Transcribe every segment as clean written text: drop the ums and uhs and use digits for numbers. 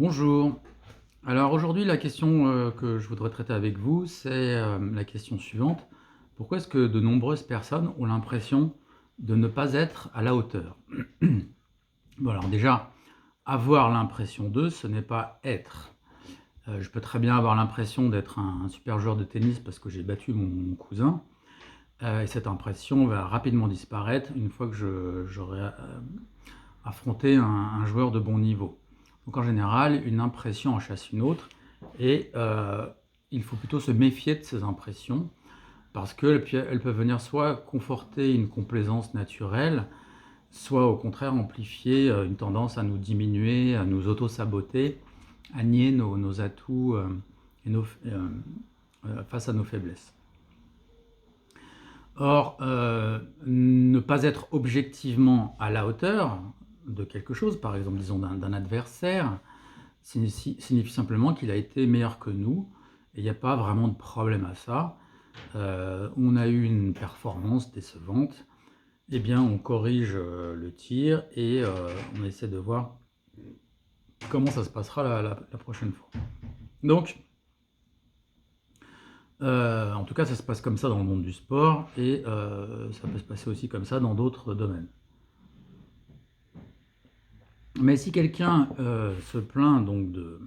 Bonjour. Alors aujourd'hui, la question que je voudrais traiter avec vous, c'est la question suivante. Pourquoi est-ce que de nombreuses personnes ont l'impression de ne pas être à la hauteur? Bon, alors déjà, avoir l'impression de, ce n'est pas être. Je peux très bien avoir l'impression d'être un super joueur de tennis parce que j'ai battu mon cousin, et cette impression va rapidement disparaître une fois que j'aurai affronté un joueur de bon niveau. Donc en général, une impression en chasse une autre et il faut plutôt se méfier de ces impressions parce qu'elles peuvent venir soit conforter une complaisance naturelle, soit au contraire amplifier une tendance à nous diminuer, à nous auto-saboter, à nier nos atouts face à nos faiblesses. Or, ne pas être objectivement à la hauteur de quelque chose, par exemple, disons d'un adversaire, signifie simplement qu'il a été meilleur que nous, et il n'y a pas vraiment de problème à ça. On a eu une performance décevante, eh bien on corrige le tir et on essaie de voir comment ça se passera la prochaine fois. Donc, en tout cas, ça se passe comme ça dans le monde du sport et ça peut se passer aussi comme ça dans d'autres domaines. Mais si quelqu'un se plaint donc de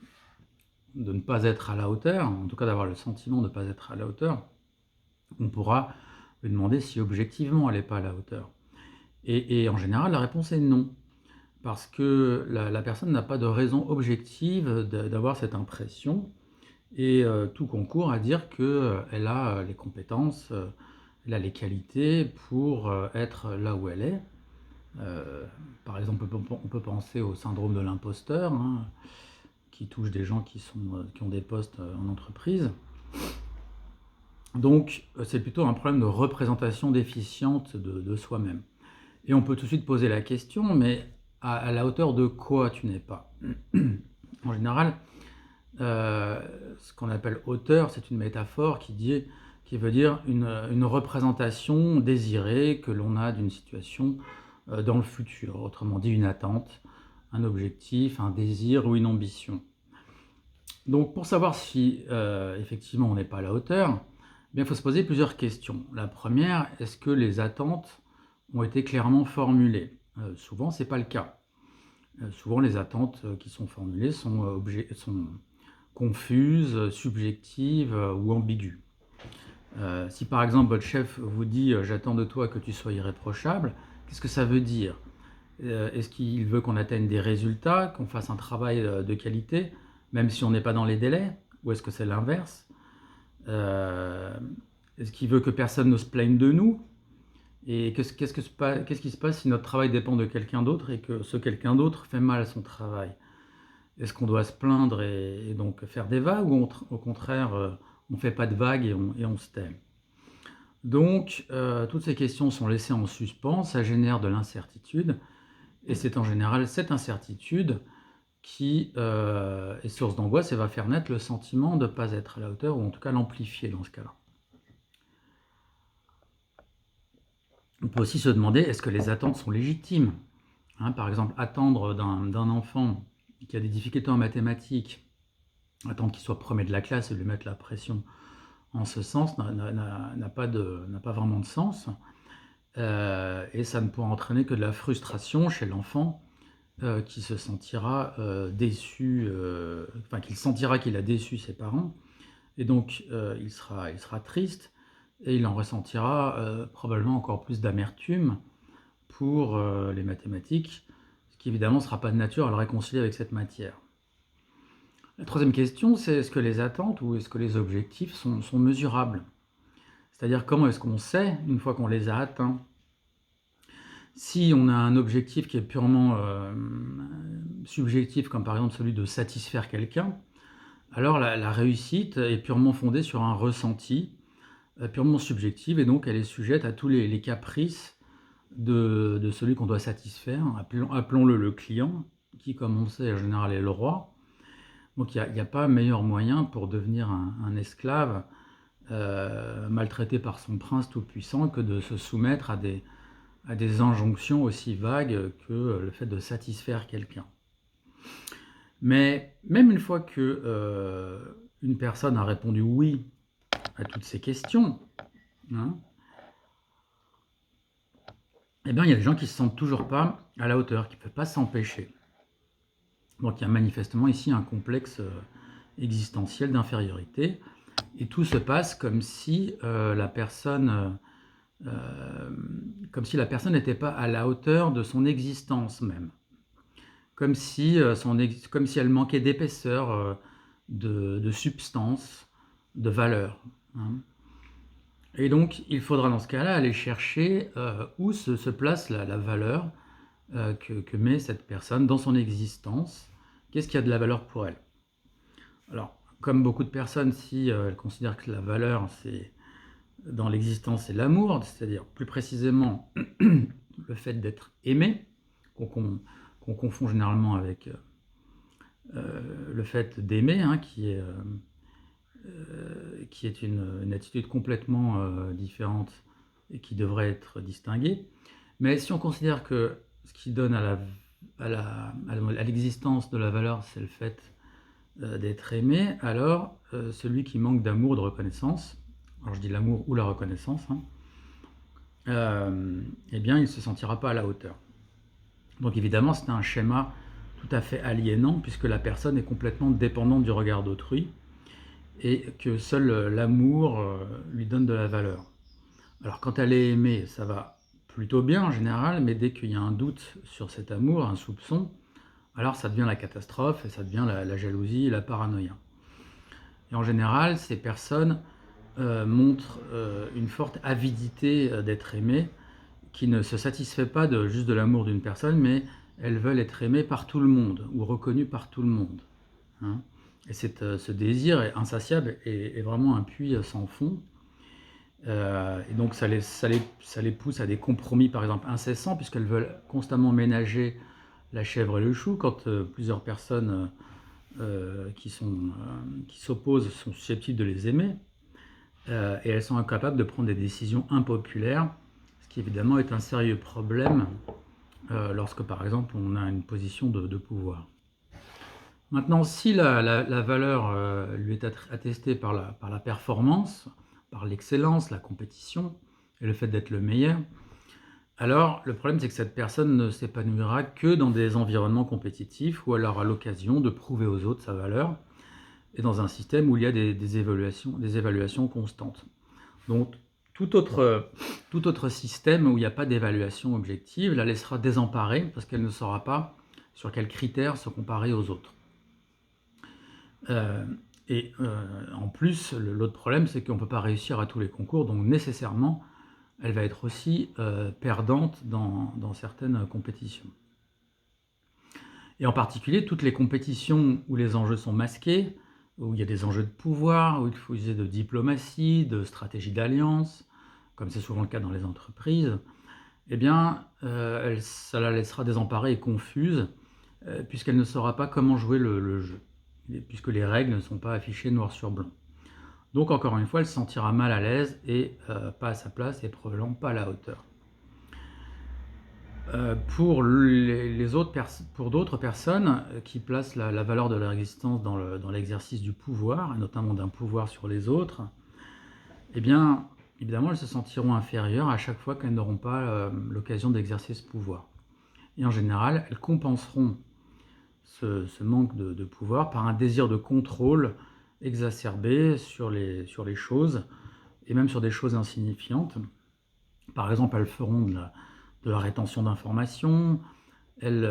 ne pas être à la hauteur, en tout cas d'avoir le sentiment de ne pas être à la hauteur, on pourra lui demander si objectivement elle n'est pas à la hauteur. Et en général, la réponse est non. Parce que la personne n'a pas de raison objective d'avoir cette impression, et tout concourt à dire qu'elle a les compétences, elle a les qualités pour être là où elle est. Par exemple, on peut penser au syndrome de l'imposteur, hein, qui touche des gens qui ont des postes en entreprise. Donc, c'est plutôt un problème de représentation déficiente de soi-même. Et on peut tout de suite poser la question, mais à la hauteur de quoi tu n'es pas? En général, ce qu'on appelle hauteur, c'est une métaphore qui veut dire une représentation désirée que l'on a d'une situation dans le futur. Autrement dit, une attente, un objectif, un désir ou une ambition. Donc pour savoir si effectivement on n'est pas à la hauteur, eh bien, il faut se poser plusieurs questions. La première, est-ce que les attentes ont été clairement formulées? Souvent, ce n'est pas le cas. Souvent, les attentes qui sont formulées sont confuses, subjectives ou ambiguës. Si par exemple votre chef vous dit j'attends de toi que tu sois irréprochable, qu'est-ce que ça veut dire? Est-ce qu'il veut qu'on atteigne des résultats, qu'on fasse un travail de qualité, même si on n'est pas dans les délais? Ou est-ce que c'est l'inverse? Est-ce qu'il veut que personne ne se plaigne de nous? Et qu'est-ce qui se passe si notre travail dépend de quelqu'un d'autre et que ce quelqu'un d'autre fait mal à son travail? Est-ce qu'on doit se plaindre et donc faire des vagues, ou au contraire, on ne fait pas de vagues et on se tait? Donc, toutes ces questions sont laissées en suspens, ça génère de l'incertitude, et c'est en général cette incertitude qui est source d'angoisse et va faire naître le sentiment de ne pas être à la hauteur, ou en tout cas l'amplifier dans ce cas-là. On peut aussi se demander, est-ce que les attentes sont légitimes? Par exemple, attendre d'un enfant qui a des difficultés en mathématiques, attendre qu'il soit premier de la classe et lui mettre la pression en ce sens n'a pas vraiment de sens. Et ça ne pourra entraîner que de la frustration chez l'enfant qui se sentira déçu, qu'il sentira qu'il a déçu ses parents, et donc il sera triste, et il en ressentira probablement encore plus d'amertume pour les mathématiques, ce qui évidemment ne sera pas de nature à le réconcilier avec cette matière. La troisième question, c'est est-ce que les attentes ou est-ce que les objectifs sont mesurables? C'est-à-dire comment est-ce qu'on sait, une fois qu'on les a atteints? Si on a un objectif qui est purement subjectif, comme par exemple celui de satisfaire quelqu'un, alors la réussite est purement fondée sur un ressenti, purement subjectif, et donc elle est sujette à tous les caprices de celui qu'on doit satisfaire. Appelons-le le client, qui, comme on sait, en général est le roi. Donc il n'y a pas meilleur moyen pour devenir un esclave maltraité par son prince tout-puissant que de se soumettre à des injonctions aussi vagues que le fait de satisfaire quelqu'un. Mais même une fois que une personne a répondu oui à toutes ces questions, hein, eh bien, il y a des gens qui ne se sentent toujours pas à la hauteur, qui ne peuvent pas s'empêcher. Donc, il y a manifestement ici un complexe existentiel d'infériorité. Et tout se passe comme si la personne n'était pas à la hauteur de son existence même. Comme si, comme si elle manquait d'épaisseur, de substance, de valeur, hein. Et donc, il faudra dans ce cas-là aller chercher où se place la valeur que met cette personne dans son existence. Qu'est-ce qui a de la valeur pour elle? Alors, comme beaucoup de personnes, si elles considèrent que la valeur, c'est dans l'existence, c'est l'amour, c'est-à-dire plus précisément le fait d'être aimé, qu'on confond généralement avec le fait d'aimer, hein, qui est une attitude complètement différente et qui devrait être distinguée. Mais si on considère que ce qui donne à l'existence de la valeur, c'est le fait d'être aimé, alors celui qui manque d'amour, de reconnaissance, alors je dis l'amour ou la reconnaissance, hein, eh bien il ne se sentira pas à la hauteur. Donc évidemment c'est un schéma tout à fait aliénant puisque la personne est complètement dépendante du regard d'autrui et que seul l'amour lui donne de la valeur. Alors quand elle est aimée, ça va plutôt bien en général, mais dès qu'il y a un doute sur cet amour, un soupçon, alors ça devient la catastrophe et ça devient la jalousie et la paranoïa. Et en général, ces personnes montrent une forte avidité d'être aimées, qui ne se satisfait pas juste de l'amour d'une personne, mais elles veulent être aimées par tout le monde ou reconnues par tout le monde, hein. Et ce désir est insatiable et vraiment un puits sans fond. Et donc ça les pousse à des compromis, par exemple, incessants, puisqu'elles veulent constamment ménager la chèvre et le chou. Quand plusieurs personnes qui s'opposent sont susceptibles de les aimer, et elles sont incapables de prendre des décisions impopulaires, ce qui évidemment est un sérieux problème lorsque, par exemple, on a une position de pouvoir. Maintenant, si la valeur lui est attestée par la performance, par l'excellence, la compétition et le fait d'être le meilleur, alors le problème c'est que cette personne ne s'épanouira que dans des environnements compétitifs où elle aura l'occasion de prouver aux autres sa valeur et dans un système où il y a des évaluations constantes. Donc tout autre système où il n'y a pas d'évaluation objective la laissera désemparée parce qu'elle ne saura pas sur quels critères se comparer aux autres. En plus, l'autre problème, c'est qu'on ne peut pas réussir à tous les concours, donc nécessairement, elle va être aussi perdante dans certaines compétitions. Et en particulier, toutes les compétitions où les enjeux sont masqués, où il y a des enjeux de pouvoir, où il faut user de diplomatie, de stratégie d'alliance, comme c'est souvent le cas dans les entreprises, eh bien, ça la laissera désemparée et confuse, puisqu'elle ne saura pas comment jouer le jeu, puisque les règles ne sont pas affichées noir sur blanc. Donc encore une fois, elle se sentira mal à l'aise et pas à sa place et probablement pas à la hauteur. Pour d'autres personnes qui placent la valeur de leur existence dans l'exercice du pouvoir, et notamment d'un pouvoir sur les autres, eh bien, évidemment, elles se sentiront inférieures à chaque fois qu'elles n'auront pas l'occasion d'exercer ce pouvoir. Et en général, elles compenseront ce manque de pouvoir par un désir de contrôle exacerbé sur les choses, et même sur des choses insignifiantes. Par exemple, elles feront de la rétention d'informations, elles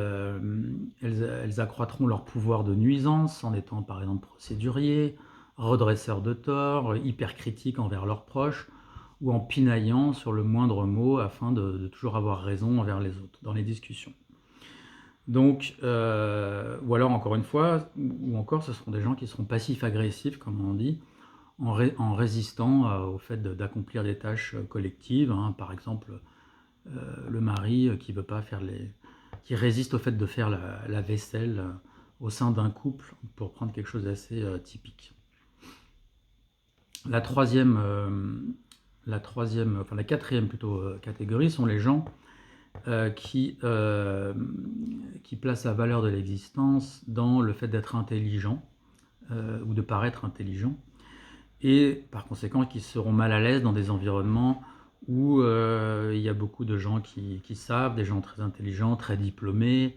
accroîtront leur pouvoir de nuisance en étant par exemple procéduriers, redresseurs de tort, hypercritiques envers leurs proches, ou en pinaillant sur le moindre mot afin de toujours avoir raison envers les autres dans les discussions. Donc, ou alors encore une fois, ou encore ce seront des gens qui seront passifs-agressifs, comme on dit, en résistant au fait d'accomplir des tâches collectives, hein. Par exemple, le mari qui résiste au fait de faire la vaisselle au sein d'un couple, pour prendre quelque chose d'assez typique. La quatrième plutôt catégorie sont les gens qui place la valeur de l'existence dans le fait d'être intelligent, ou de paraître intelligent, et par conséquent qui seront mal à l'aise dans des environnements où il y a beaucoup de gens qui savent, des gens très intelligents, très diplômés,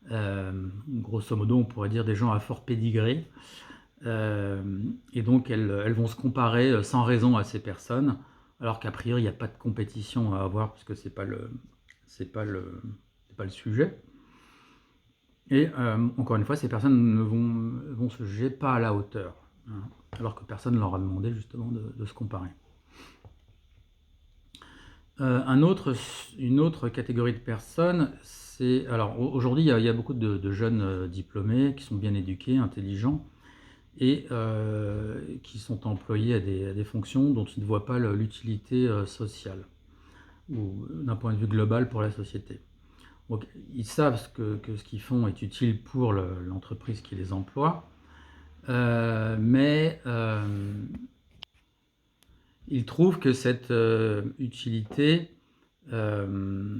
grosso modo on pourrait dire des gens à fort pédigré, et donc elles vont se comparer sans raison à ces personnes, alors qu'a priori il n'y a pas de compétition à avoir puisque c'est pas le sujet. Et encore une fois, ces personnes ne vont se juger pas à la hauteur, hein, alors que personne ne leur a demandé justement de se comparer. Une autre catégorie de personnes, c'est... Alors aujourd'hui, il y a beaucoup de jeunes diplômés qui sont bien éduqués, intelligents, et qui sont employés à des fonctions dont ils ne voient pas l'utilité sociale, ou d'un point de vue global pour la société. Donc, ils savent que ce qu'ils font est utile pour l'entreprise qui les emploie, mais ils trouvent que cette utilité, elle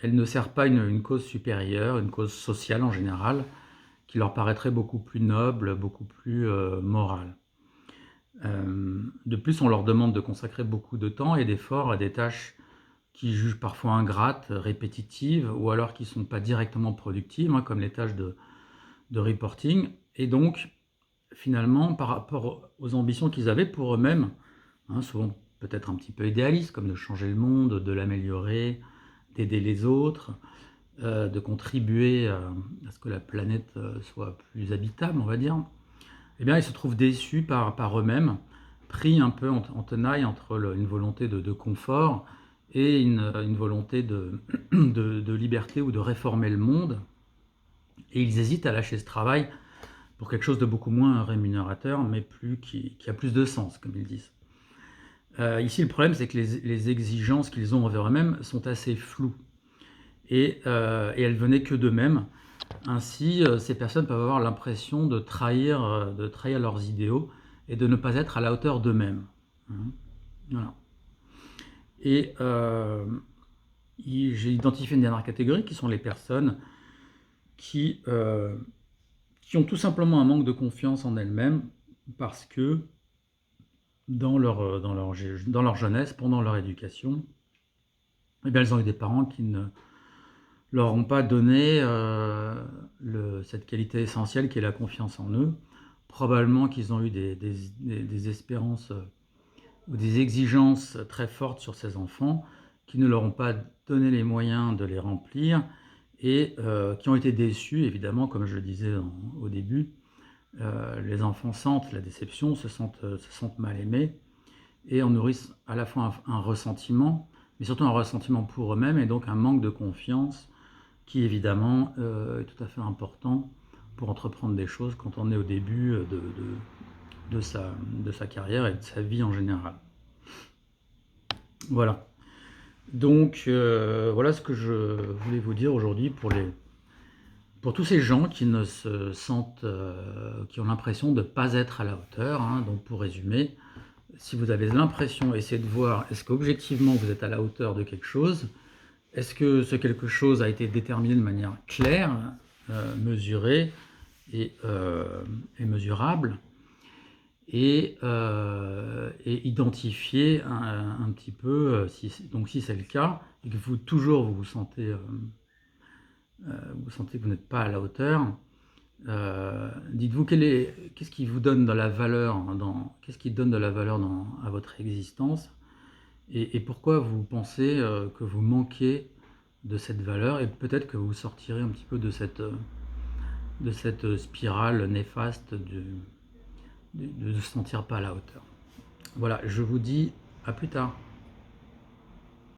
ne sert pas une cause supérieure, une cause sociale en général, qui leur paraîtrait beaucoup plus noble, beaucoup plus morale. De plus, on leur demande de consacrer beaucoup de temps et d'efforts à des tâches qui jugent parfois ingrates, répétitives, ou alors qui ne sont pas directement productives, hein, comme les tâches de reporting. Et donc, finalement, par rapport aux ambitions qu'ils avaient pour eux-mêmes, hein, souvent peut-être un petit peu idéalistes, comme de changer le monde, de l'améliorer, d'aider les autres, de contribuer à ce que la planète soit plus habitable, on va dire, eh bien, ils se trouvent déçus par eux-mêmes, pris un peu en tenaille entre une volonté de confort et une volonté de liberté ou de réformer le monde. Et ils hésitent à lâcher ce travail pour quelque chose de beaucoup moins rémunérateur, mais qui a plus de sens, comme ils disent. Ici, le problème, c'est que les exigences qu'ils ont envers eux-mêmes sont assez floues. Et elles venaient que d'eux-mêmes. Ainsi, ces personnes peuvent avoir l'impression de trahir leurs idéaux et de ne pas être à la hauteur d'eux-mêmes. Hein. Voilà. Et j'ai identifié une dernière catégorie qui sont les personnes qui ont tout simplement un manque de confiance en elles-mêmes parce que dans leur jeunesse, pendant leur éducation, eh bien, elles ont eu des parents qui ne leur ont pas donné cette qualité essentielle qui est la confiance en eux. Probablement qu'ils ont eu des espérances ou des exigences très fortes sur ces enfants qui ne leur ont pas donné les moyens de les remplir et qui ont été déçus, évidemment, comme je le disais au début. Les enfants sentent la déception, se sentent mal aimés et en nourrissent à la fois un ressentiment, mais surtout un ressentiment pour eux-mêmes et donc un manque de confiance qui évidemment est tout à fait important pour entreprendre des choses quand on est au début de sa carrière et de sa vie en général. Voilà. Donc voilà ce que je voulais vous dire aujourd'hui pour tous ces gens qui ne se sentent, qui ont l'impression de ne pas être à la hauteur. Hein. Donc pour résumer, si vous avez l'impression, essayez de voir, est-ce qu'objectivement vous êtes à la hauteur de quelque chose? Est-ce que ce quelque chose a été déterminé de manière claire, mesurée et mesurable, et identifier un petit peu, donc si c'est le cas, et que vous vous sentez que vous n'êtes pas à la hauteur, dites-vous qu'est-ce qui vous donne de la valeur, qu'est-ce qui donne de la valeur à votre existence, et pourquoi vous pensez que vous manquez de cette valeur, et peut-être que vous sortirez un petit peu de cette spirale néfaste de ne se sentir pas à la hauteur. Voilà, je vous dis à plus tard.